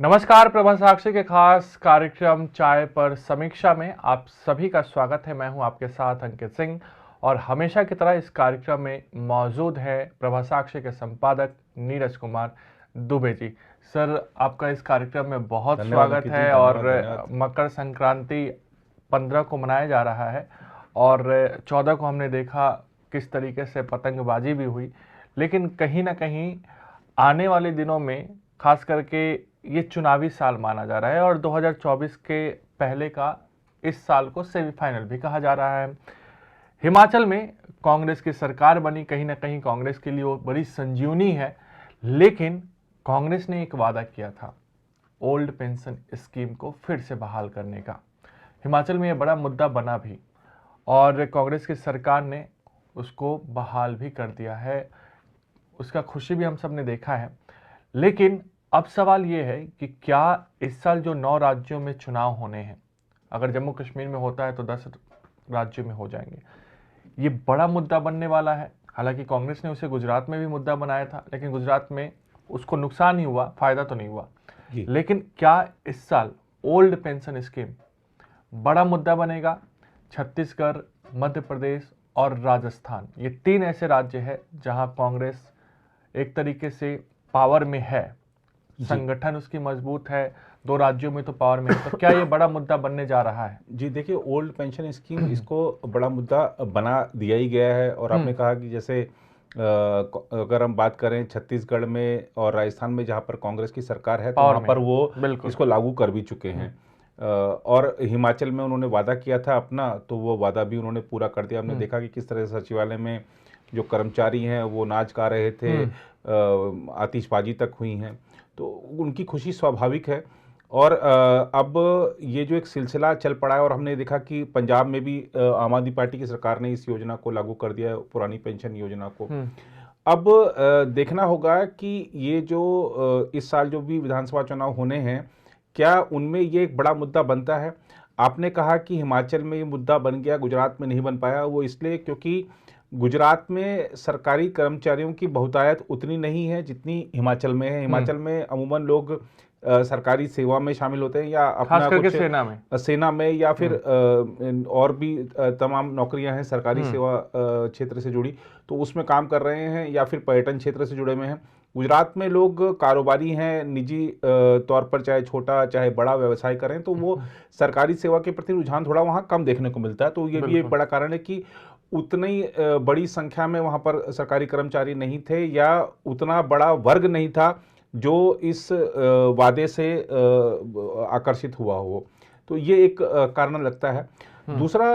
नमस्कार। प्रभा साक्षी के खास कार्यक्रम चाय पर समीक्षा में आप सभी का स्वागत है। मैं हूं आपके साथ अंकित सिंह और हमेशा की तरह इस कार्यक्रम में मौजूद है प्रभा साक्षी के संपादक नीरज कुमार दुबे जी। सर, आपका इस कार्यक्रम में बहुत धन्यवाद स्वागत अंकित जी, है। धन्यवाद और धन्यवाद। मकर संक्रांति 15 को मनाया जा रहा है और 14 को हमने देखा किस तरीके से पतंगबाजी भी हुई, लेकिन कहीं ना कहीं आने वाले दिनों में खास करके ये चुनावी साल माना जा रहा है और 2024 के पहले का इस साल को सेमीफाइनल भी कहा जा रहा है। हिमाचल में कांग्रेस की सरकार बनी, कहीं ना कहीं कांग्रेस के लिए वो बड़ी संजीवनी है। लेकिन कांग्रेस ने एक वादा किया था ओल्ड पेंशन स्कीम को फिर से बहाल करने का। हिमाचल में ये बड़ा मुद्दा बना भी और कांग्रेस की सरकार ने उसको बहाल भी कर दिया है। उसका खुशी भी हम सब ने देखा है। लेकिन अब सवाल ये है कि क्या इस साल जो 9 राज्यों में चुनाव होने हैं, अगर जम्मू कश्मीर में होता है तो 10 राज्यों में हो जाएंगे, ये बड़ा मुद्दा बनने वाला है। हालांकि कांग्रेस ने उसे गुजरात में भी मुद्दा बनाया था, लेकिन गुजरात में उसको नुकसान ही हुआ, फायदा तो नहीं हुआ। लेकिन क्या इस साल ओल्ड पेंशन स्कीम बड़ा मुद्दा बनेगा? छत्तीसगढ़, मध्य प्रदेश और राजस्थान, ये 3 ऐसे राज्य हैं जहां कांग्रेस एक तरीके से पावर में है, संगठन उसकी मजबूत है। 2 राज्यों में तो पावर में है। तो क्या ये बड़ा मुद्दा बनने जा रहा है? जी देखिए, ओल्ड पेंशन स्कीम इसको बड़ा मुद्दा बना दिया ही गया है। और आपने कहा कि जैसे अगर हम बात करें छत्तीसगढ़ में और राजस्थान में जहां पर कांग्रेस की सरकार है तो वहां पर वो इसको लागू कर भी चुके हैं। और हिमाचल में उन्होंने वादा किया था अपना, तो वो वादा भी उन्होंने पूरा कर दिया। हमने देखा कि किस तरह से सचिवालय में जो कर्मचारी हैं वो नाच गा रहे थे, आतिशबाजी तक हुई हैं, तो उनकी खुशी स्वाभाविक है। और अब ये जो एक सिलसिला चल पड़ा है और हमने देखा कि पंजाब में भी आम आदमी पार्टी की सरकार ने इस योजना को लागू कर दिया है, पुरानी पेंशन योजना को। अब देखना होगा कि ये जो इस साल जो भी विधानसभा चुनाव होने हैं, क्या उनमें ये एक बड़ा मुद्दा बनता है। आपने कहा कि हिमाचल में ये मुद्दा बन गया, गुजरात में नहीं बन पाया। वो इसलिए क्योंकि गुजरात में सरकारी कर्मचारियों की बहुतायत उतनी नहीं है जितनी हिमाचल में है। हिमाचल में अमूमन लोग सरकारी सेवा में शामिल होते हैं या अपना कुछ सेना में या फिर और भी तमाम नौकरियां हैं सरकारी सेवा क्षेत्र से जुड़ी, तो उसमें काम कर रहे हैं या फिर पर्यटन क्षेत्र से जुड़े हुए हैं। गुजरात में लोग कारोबारी हैं, निजी तौर पर चाहे छोटा चाहे बड़ा व्यवसाय करें, तो वो सरकारी सेवा के प्रति रुझान थोड़ा वहाँ कम देखने को मिलता है। तो ये भी एक बड़ा कारण है कि उतनी बड़ी संख्या में वहाँ पर सरकारी कर्मचारी नहीं थे या उतना बड़ा वर्ग नहीं था जो इस वादे से आकर्षित हुआ हो। तो ये एक कारण लगता है। दूसरा,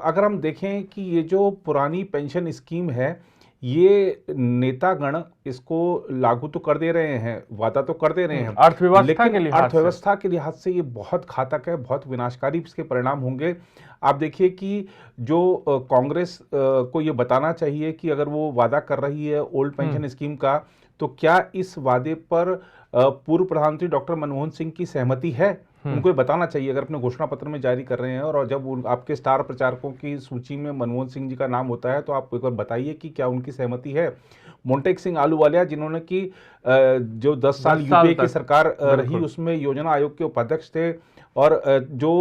अगर हम देखें कि ये जो पुरानी पेंशन स्कीम है, ये नेतागण इसको लागू तो कर दे रहे हैं, वादा तो कर दे रहे हैं, अर्थव्यवस्था के लिहाज से ये बहुत घातक है, बहुत विनाशकारी इसके परिणाम होंगे। आप देखिए कि जो कांग्रेस को ये बताना चाहिए कि अगर वो वादा कर रही है ओल्ड पेंशन स्कीम का, तो क्या इस वादे पर पूर्व प्रधानमंत्री डॉक्टर मनमोहन सिंह की सहमति है। उनको ये बताना चाहिए अगर अपने घोषणा पत्र में जारी कर रहे हैं। और जब आपके स्टार प्रचारकों की सूची में मनमोहन सिंह जी का नाम होता है तो आप एक बार बताइए कि क्या उनकी सहमति है। मोंटेक सिंह आलूवालिया, जिन्होंने की जो 10 साल यूपीए की सरकार रही, उसमें योजना आयोग के उपाध्यक्ष थे और जो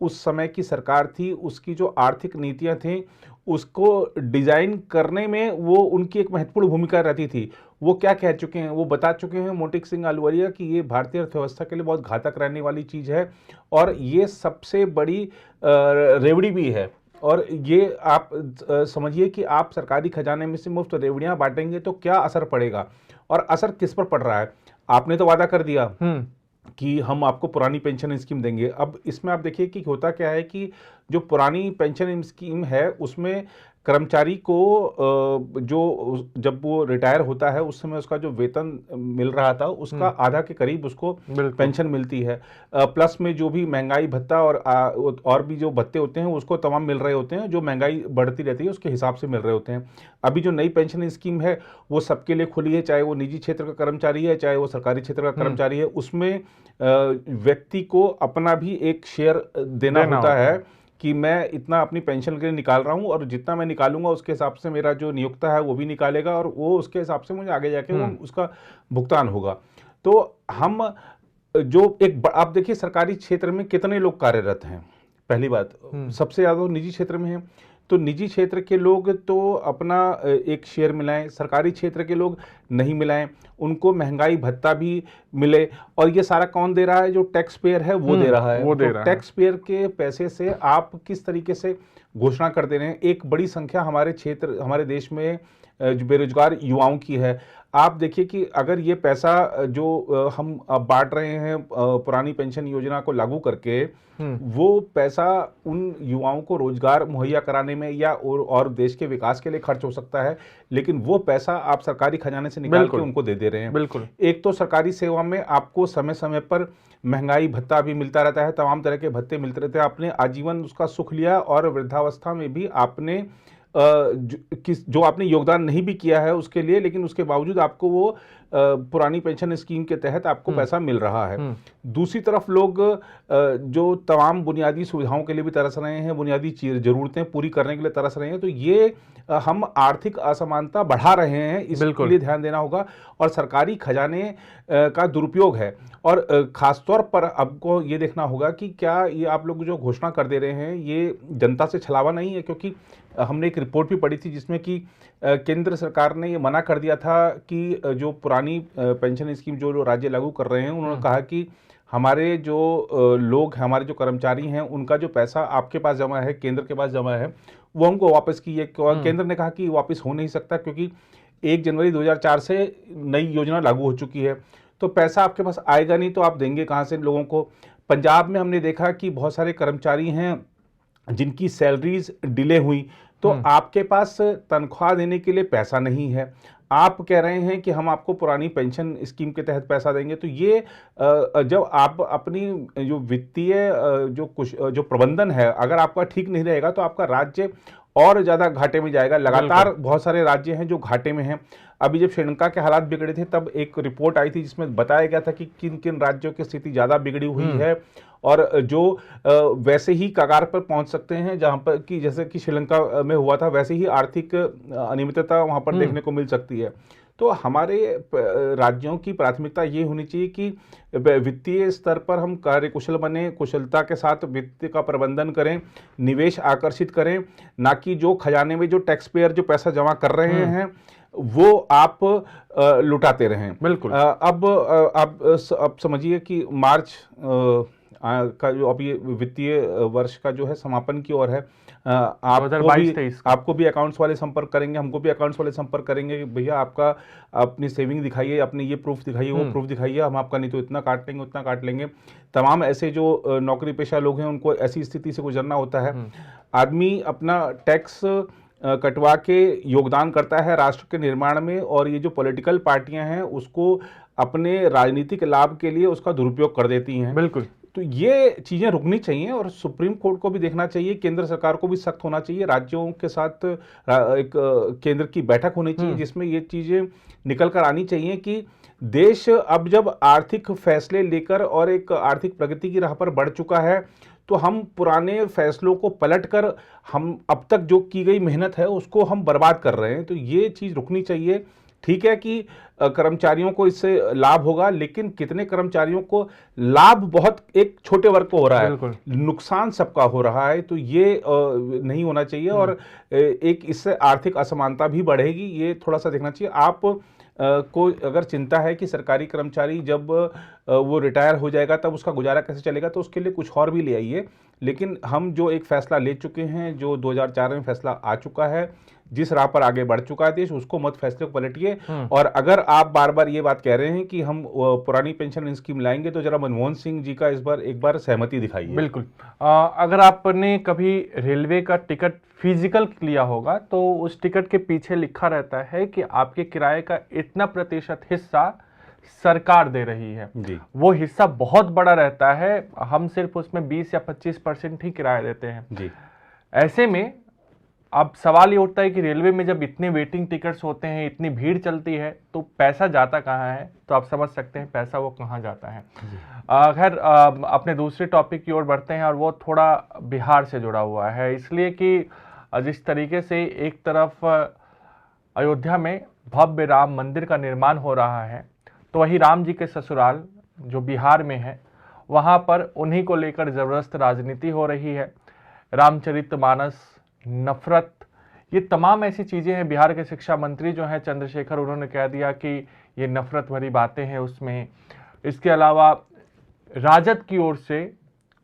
उस समय की सरकार थी उसकी जो आर्थिक नीतियां थी उसको डिजाइन करने में वो उनकी एक महत्वपूर्ण भूमिका रहती थी। वो क्या कह चुके हैं, वो बता चुके हैं मोंटेक सिंह आलूवालिया कि ये भारतीय अर्थव्यवस्था के लिए बहुत घातक रहने वाली चीज़ है और ये सबसे बड़ी रेवड़ी भी है। और ये आप समझिए कि आप सरकारी खजाने में से मुफ्त रेवड़ियां बांटेंगे तो क्या असर पड़ेगा और असर किस पर पड़ रहा है। आपने तो वादा कर दिया कि हम आपको पुरानी पेंशन स्कीम देंगे। अब इसमें आप देखिए कि होता क्या है कि जो पुरानी पेंशन स्कीम है उसमें कर्मचारी को जो जब वो रिटायर होता है उस समय उसका जो वेतन मिल रहा था उसका आधा के करीब उसको पेंशन मिलती है। प्लस में जो भी महंगाई भत्ता और भी जो भत्ते होते हैं उसको तमाम मिल रहे होते हैं, जो महंगाई बढ़ती रहती है उसके हिसाब से मिल रहे होते हैं। अभी जो नई पेंशन स्कीम है वो सबके लिए खुली है, चाहे वो निजी क्षेत्र का कर्मचारी है चाहे वो सरकारी क्षेत्र का कर्मचारी है। उसमें व्यक्ति को अपना भी एक शेयर देना होता है कि मैं इतना अपनी पेंशन के लिए निकाल रहा हूं और जितना मैं निकालूंगा उसके हिसाब से मेरा जो नियोक्ता है वो भी निकालेगा और वो उसके हिसाब से मुझे आगे जाके वो उसका भुगतान होगा। तो हम जो एक आप देखिए सरकारी क्षेत्र में कितने लोग कार्यरत हैं, पहली बात सबसे ज़्यादा तो निजी क्षेत्र में है। तो निजी क्षेत्र के लोग तो अपना एक शेयर मिलाएं, सरकारी क्षेत्र के लोग नहीं मिलाएं, उनको महंगाई भत्ता भी मिले। और ये सारा कौन दे रहा है? जो टैक्स पेयर है वो दे रहा है। वो दे तो रहा है। टैक्स पेयर के पैसे से आप किस तरीके से घोषणा कर दे रहे हैं? एक बड़ी संख्या हमारे क्षेत्र, हमारे देश में जो बेरोजगार युवाओं की है। आप देखिए कि अगर ये पैसा जो हम अब बांट रहे हैं पुरानी पेंशन योजना को लागू करके, वो पैसा उन युवाओं को रोजगार मुहैया कराने में या और देश के विकास के लिए खर्च हो सकता है, लेकिन वो पैसा आप सरकारी खजाने से निकाल के उनको दे दे रहे हैं। बिल्कुल। एक तो सरकारी सेवा में आपको समय समय पर महंगाई भत्ता भी मिलता रहता है, तमाम तरह के भत्ते मिलते रहते हैं, आपने आजीवन उसका सुख लिया और वृद्धावस्था में भी आपने जो आपने योगदान नहीं भी किया है उसके लिए, लेकिन उसके बावजूद आपको वो पुरानी पेंशन स्कीम के तहत आपको पैसा मिल रहा है। दूसरी तरफ लोग जो तमाम बुनियादी सुविधाओं के लिए भी तरस रहे हैं, बुनियादी ज़रूरतें पूरी करने के लिए तरस रहे हैं, तो ये हम आर्थिक असमानता बढ़ा रहे हैं, इसके लिए ध्यान देना होगा। और सरकारी खजाने का दुरुपयोग है। और खासतौर पर आपको ये देखना होगा कि क्या ये आप लोग जो घोषणा कर दे रहे हैं ये जनता से छलावा नहीं है? क्योंकि हमने एक रिपोर्ट भी पढ़ी थी जिसमें कि केंद्र सरकार ने ये मना कर दिया था कि जो पुरानी पेंशन स्कीम जो राज्य लागू कर रहे हैं, उन्होंने कहा कि हमारे जो लोग हैं, हमारे जो कर्मचारी हैं, उनका जो पैसा आपके पास जमा है, केंद्र के पास जमा है, वो हमको वापस कीजिए। केंद्र ने कहा कि वापस हो नहीं सकता क्योंकि 1 जनवरी 2004 से नई योजना लागू हो चुकी है, तो पैसा आपके पास आएगा नहीं, तो आप देंगे कहाँ से लोगों को? पंजाब में हमने देखा कि बहुत सारे कर्मचारी हैं जिनकी सैलरीज डिले हुई, तो आपके पास तनख्वाह देने के लिए पैसा नहीं है, आप कह रहे हैं कि हम आपको पुरानी पेंशन स्कीम के तहत पैसा देंगे। तो ये जब आप अपनी जो वित्तीय जो प्रबंधन है, अगर आपका ठीक नहीं रहेगा तो आपका राज्य और ज़्यादा घाटे में जाएगा। लगातार बहुत सारे राज्य हैं जो घाटे में हैं। अभी जब श्रीलंका के हालात बिगड़े थे तब एक रिपोर्ट आई थी जिसमें बताया गया था कि किन किन राज्यों की स्थिति ज़्यादा बिगड़ी हुई है और जो वैसे ही कगार पर पहुंच सकते हैं जहां पर कि जैसे कि श्रीलंका में हुआ था, वैसे ही आर्थिक अनियमितता वहां पर देखने को मिल सकती है। तो हमारे राज्यों की प्राथमिकता ये होनी चाहिए कि वित्तीय स्तर पर हम कार्यकुशल बने, कुशलता के साथ वित्त का प्रबंधन करें, निवेश आकर्षित करें, ना कि जो खजाने में जो टैक्स पेयर जो पैसा जमा कर रहे हैं वो आप लुटाते रहें। बिल्कुल। अब समझिए कि मार्च का जो अब ये वित्तीय वर्ष का जो है समापन की ओर है, आपको भी अकाउंट्स वाले संपर्क करेंगे, हमको भी अकाउंट्स वाले संपर्क करेंगे, भैया आपका अपनी सेविंग दिखाइए, अपने ये प्रूफ दिखाइए, वो प्रूफ दिखाइए, हम आपका नहीं तो इतना काट लेंगे, उतना काट लेंगे। तमाम ऐसे जो नौकरी पेशा लोग हैं उनको ऐसी स्थिति से गुजरना होता है। आदमी अपना टैक्स कटवा के योगदान करता है राष्ट्र के निर्माण में, और ये जो पॉलिटिकल पार्टियां हैं उसको अपने राजनीतिक लाभ के लिए उसका दुरुपयोग कर देती हैं। बिल्कुल। तो ये चीज़ें रुकनी चाहिए और सुप्रीम कोर्ट को भी देखना चाहिए, केंद्र सरकार को भी सख्त होना चाहिए, राज्यों के साथ एक केंद्र की बैठक होनी चाहिए जिसमें ये चीज़ें निकल कर आनी चाहिए कि देश अब जब आर्थिक फैसले लेकर और एक आर्थिक प्रगति की राह पर बढ़ चुका है, तो हम पुराने फैसलों को पलटकर हम अब तक जो की गई मेहनत है उसको हम बर्बाद कर रहे हैं। तो ये चीज़ रुकनी चाहिए। ठीक है कि कर्मचारियों को इससे लाभ होगा, लेकिन कितने कर्मचारियों को लाभ बहुत एक छोटे वर्ग को हो रहा है, नुकसान सबका हो रहा है। तो ये नहीं होना चाहिए और एक इससे आर्थिक असमानता भी बढ़ेगी, ये थोड़ा सा देखना चाहिए। आप को अगर चिंता है कि सरकारी कर्मचारी जब वो रिटायर हो जाएगा तब उसका गुजारा कैसे चलेगा, तो उसके लिए कुछ और भी ले आइए। लेकिन हम जो एक फैसला ले चुके हैं, जो 2004 में फैसला आ चुका है, जिस राह पर आगे बढ़ चुका है देश, उसको मत फैसले को पलटिए। और अगर आप बार बार ये बात कह रहे हैं कि हम पुरानी पेंशन स्कीम लाएंगे, तो जरा मनमोहन सिंह जी का इस बार एक बार सहमति दिखाइए। बिल्कुल। अगर आपने कभी रेलवे का टिकट फिजिकल लिया होगा तो उस टिकट के पीछे लिखा रहता है कि आपके किराए का इतना प्रतिशत हिस्सा सरकार दे रही है जी। वो हिस्सा बहुत बड़ा रहता है, हम सिर्फ उसमें 20 या 25% ही किराया देते हैं जी। ऐसे में अब सवाल ये उठता है कि रेलवे में जब इतने वेटिंग टिकट्स होते हैं, इतनी भीड़ चलती है, तो पैसा जाता कहाँ है? तो आप समझ सकते हैं पैसा वो कहाँ जाता है। खैर अपने दूसरे टॉपिक की ओर बढ़ते हैं और वो थोड़ा बिहार से जुड़ा हुआ है, इसलिए कि जिस तरीके से एक तरफ अयोध्या में भव्य राम मंदिर का निर्माण हो रहा है, तो वही राम जी के ससुराल जो बिहार में है, वहाँ पर उन्हीं को लेकर ज़बरदस्त राजनीति हो रही है। रामचरितमानस, नफरत, ये तमाम ऐसी चीज़ें हैं। बिहार के शिक्षा मंत्री जो हैं चंद्रशेखर, उन्होंने कह दिया कि ये नफरत भरी बातें हैं उसमें। इसके अलावा राजद की ओर से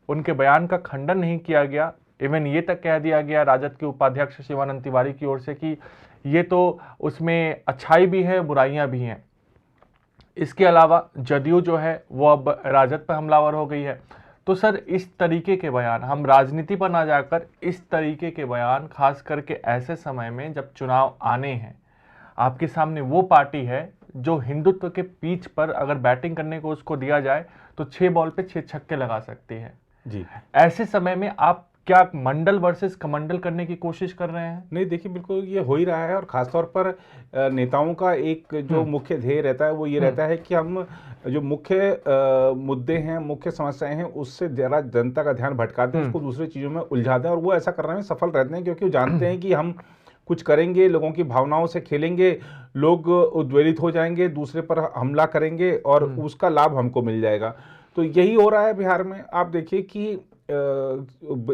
उनके बयान का खंडन नहीं किया गया। इवन ये तक कह दिया गया राजद के उपाध्यक्ष शिवानंद तिवारी की ओर से कि ये तो उसमें अच्छाई भी है, बुराइयां भी हैं। इसके अलावा जदयू जो है वो अब राजद पर हमलावर हो गई है। तो सर, इस तरीके के बयान, हम राजनीति पर ना जाकर इस तरीके के बयान, खास करके ऐसे समय में जब चुनाव आने हैं, आपके सामने वो पार्टी है जो हिंदुत्व के पिच पर अगर बैटिंग करने को उसको दिया जाए तो 6 बॉल पे 6 छक्के लगा सकती है जी। ऐसे समय में आप क्या मंडल वर्सेस कमंडल करने की कोशिश कर रहे हैं? नहीं, देखिए, बिल्कुल ये हो ही रहा है। और खासतौर पर नेताओं का एक जो मुख्य ध्येय रहता है वो ये रहता है कि हम जो मुख्य मुद्दे हैं, मुख्य समस्याएं हैं, उससे जरा जनता का ध्यान भटका दें, उसको दूसरी चीज़ों में उलझा दें। और वो ऐसा करने में सफल रहते हैं क्योंकि वो जानते हैं कि हम कुछ करेंगे, लोगों की भावनाओं से खेलेंगे, लोग उद्वेलित हो जाएंगे, दूसरे पर हमला करेंगे और उसका लाभ हमको मिल जाएगा। तो यही हो रहा है बिहार में। आप देखिए कि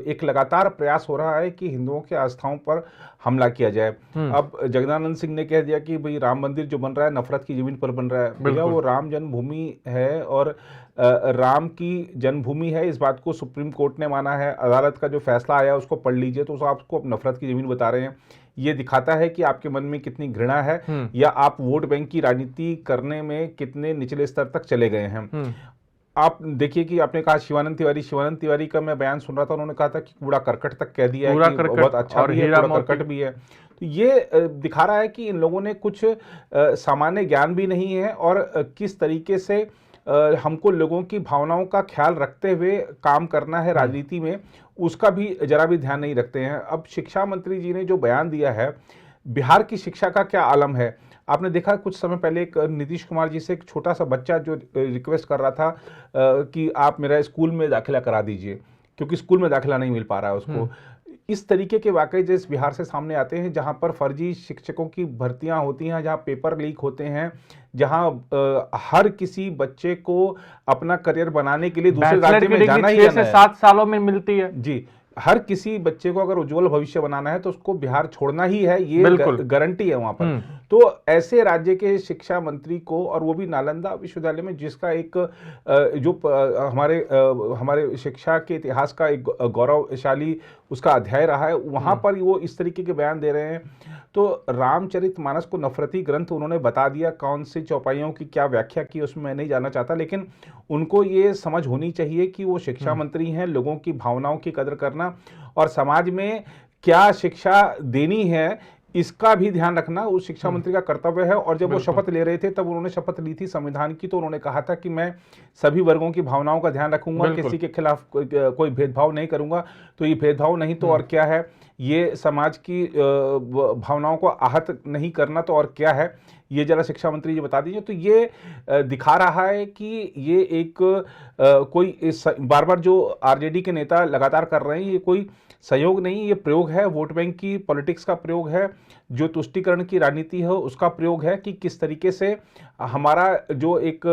एक लगातार प्रयास हो रहा है कि हिंदुओं की आस्थाओं पर हमला किया जाए। अब जगदानंद सिंह ने कह दिया कि भाई राम मंदिर जो बन रहा है नफरत की जमीन पर बन रहा है। भैया, वो राम जन्मभूमि है और राम की जन्मभूमि है, इस बात को सुप्रीम कोर्ट ने माना है। अदालत का जो फैसला आया उसको पढ़ लीजिए, तो आपको अब नफरत की जमीन बता रहे हैं। ये दिखाता है कि आपके मन में कितनी घृणा है या आप वोट बैंक की राजनीति करने में कितने निचले स्तर तक चले गए हैं। आप देखिए कि आपने कहा शिवानंद तिवारी का मैं बयान सुन रहा था, उन्होंने कहा था कि कूड़ा करकट तक कह दिया है कि बहुत अच्छा भी है, कूड़ा करकट भी है। तो ये दिखा रहा है कि इन लोगों ने कुछ सामान्य ज्ञान भी नहीं है और किस तरीके से हमको लोगों की भावनाओं का ख्याल रखते हुए काम करना है राजनीति में, उसका भी जरा भी ध्यान नहीं रखते हैं। अब शिक्षा मंत्री जी ने जो बयान दिया है, बिहार की शिक्षा का क्या आलम है। आपने देखा कुछ समय पहले एक नीतीश कुमार जी से एक छोटा सा बच्चा जो रिक्वेस्ट कर रहा था कि आप मेरा स्कूल में दाखिला करा दीजिए, क्योंकि स्कूल में दाखिला नहीं मिल पा रहा है उसको। इस तरीके के वाकई जिस बिहार से सामने आते हैं, जहां पर फर्जी शिक्षकों की भर्तियां होती हैं, जहां पेपर लीक होते हैं, जहां हर किसी बच्चे को अपना करियर बनाने के लिए दूसरे राज्य में जाना ही जाना है। 6 से 7 सालों में मिलती है जी। हर किसी बच्चे को अगर उज्जवल भविष्य बनाना है तो उसको बिहार छोड़ना ही है, ये गारंटी है वहां पर। तो ऐसे राज्य के शिक्षा मंत्री को, और वो भी नालंदा विश्वविद्यालय में, जिसका एक जो हमारे शिक्षा के इतिहास का एक गौरवशाली उसका अध्याय रहा है, वहां पर वो इस तरीके के बयान दे रहे हैं। तो रामचरितमानस को नफरती ग्रंथ उन्होंने बता दिया, कौन सी चौपाइयों की क्या व्याख्या की उसमें मैं नहीं जानना चाहता, लेकिन उनको ये समझ होनी चाहिए कि वो शिक्षा मंत्री हैं। लोगों की भावनाओं की कदर करना और समाज में क्या शिक्षा देनी है, इसका भी ध्यान रखना उस शिक्षा मंत्री का कर्तव्य है। और जब वो शपथ ले रहे थे, तब उन्होंने शपथ ली थी संविधान की, तो उन्होंने कहा था कि मैं सभी वर्गों की भावनाओं का ध्यान रखूंगा, किसी के खिलाफ कोई भेदभाव नहीं करूंगा। तो ये भेदभाव नहीं तो और क्या है, ये समाज की भावनाओं को आहत नहीं करना तो और क्या है, ये जरा शिक्षा मंत्री जी बता दीजिए। तो ये दिखा रहा है कि ये एक कोई बार बार जो आरजेडी के नेता लगातार कर रहे हैं, ये कोई सहयोग नहीं, ये प्रयोग है, वोट बैंक की पॉलिटिक्स का प्रयोग है, जो तुष्टीकरण की राजनीति है उसका प्रयोग है कि किस तरीके से हमारा जो एक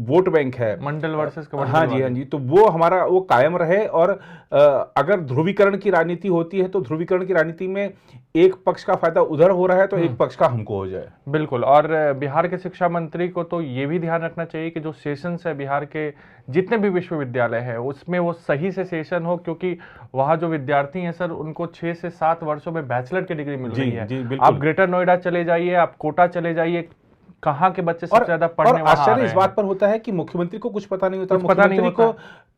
वोट बैंक है, मंडल वर्सेस कमंडल, हाँ जी, तो वो हमारा वो कायम रहे। और अगर ध्रुवीकरण की राजनीति होती है तो ध्रुवीकरण की राजनीति में एक पक्ष का फायदा उधर हो रहा है तो एक पक्ष का हमको हो जाए। बिल्कुल। और बिहार के शिक्षा मंत्री को तो ये भी ध्यान रखना चाहिए कि जो सेशंस है बिहार के जितने भी विश्वविद्यालय है उसमें वो सही से सेशन हो, क्योंकि वहाँ जो विद्यार्थी हैं सर, उनको 6 से 7 वर्षों में बैचलर की डिग्री मिल रही है। आप ग्रेटर नोएडा चले जाइए, आप कोटा चले जाइए, कहाँ के बच्चे सबसे ज्यादा पढ़ने वहां आ रहे हैं। आश्चर्य इस बात पर होता है कि मुख्यमंत्री को कुछ पता नहीं होता। मुख्यमंत्री को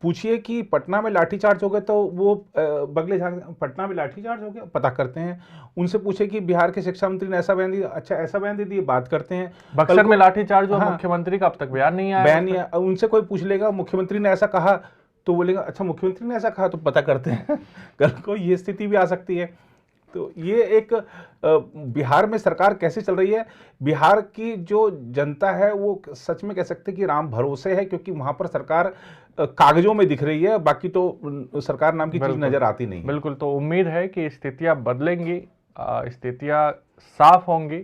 पूछिए कि पटना में लाठीचार्ज हो गया, तो वो बगले पटना में लाठीचार्ज हो गया, पता करते हैं। उनसे पूछे कि बिहार के शिक्षा मंत्री ने ऐसा बयान दिया, अच्छा ऐसा बयान दे दिया, बात करते हैं। बक्सर में लाठीचार्ज हुआ, मुख्यमंत्री का अब तक बयान नहीं आया। उनसे कोई पूछ लेगा मुख्यमंत्री ने ऐसा कहा, तो बोलेगा अच्छा मुख्यमंत्री ने ऐसा कहा, तो पता करते हैं। कल को ये स्थिति भी आ सकती है। तो ये एक बिहार में सरकार कैसे चल रही है, बिहार की जो जनता है वो सच में कह सकते हैं कि राम भरोसे है, क्योंकि वहां पर सरकार कागजों में दिख रही है, बाकी तो सरकार नाम की चीज नजर आती नहीं। बिल्कुल। तो उम्मीद है कि स्थितियां बदलेंगी, स्थितियां साफ होंगी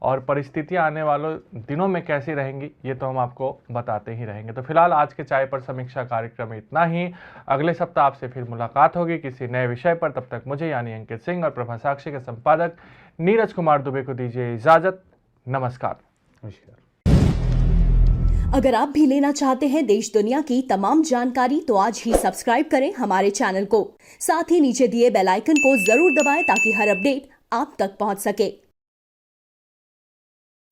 और परिस्थितियां आने वालों दिनों में कैसी रहेंगी ये तो हम आपको बताते ही रहेंगे। तो फिलहाल आज के चाय पर समीक्षा कार्यक्रम में इतना ही। अगले सप्ताह आपसे फिर मुलाकात होगी किसी नए विषय पर। तब तक मुझे यानी अंकित सिंह और प्रभा साक्षी के संपादक नीरज कुमार दुबे को दीजिए इजाजत। नमस्कार। अगर आप भी लेना चाहते हैं देश दुनिया की तमाम जानकारी तो आज ही सब्सक्राइब करें हमारे चैनल को। साथ ही नीचे दिए बेल आइकन को जरूर दबाएं ताकि हर अपडेट आप तक पहुंच सके।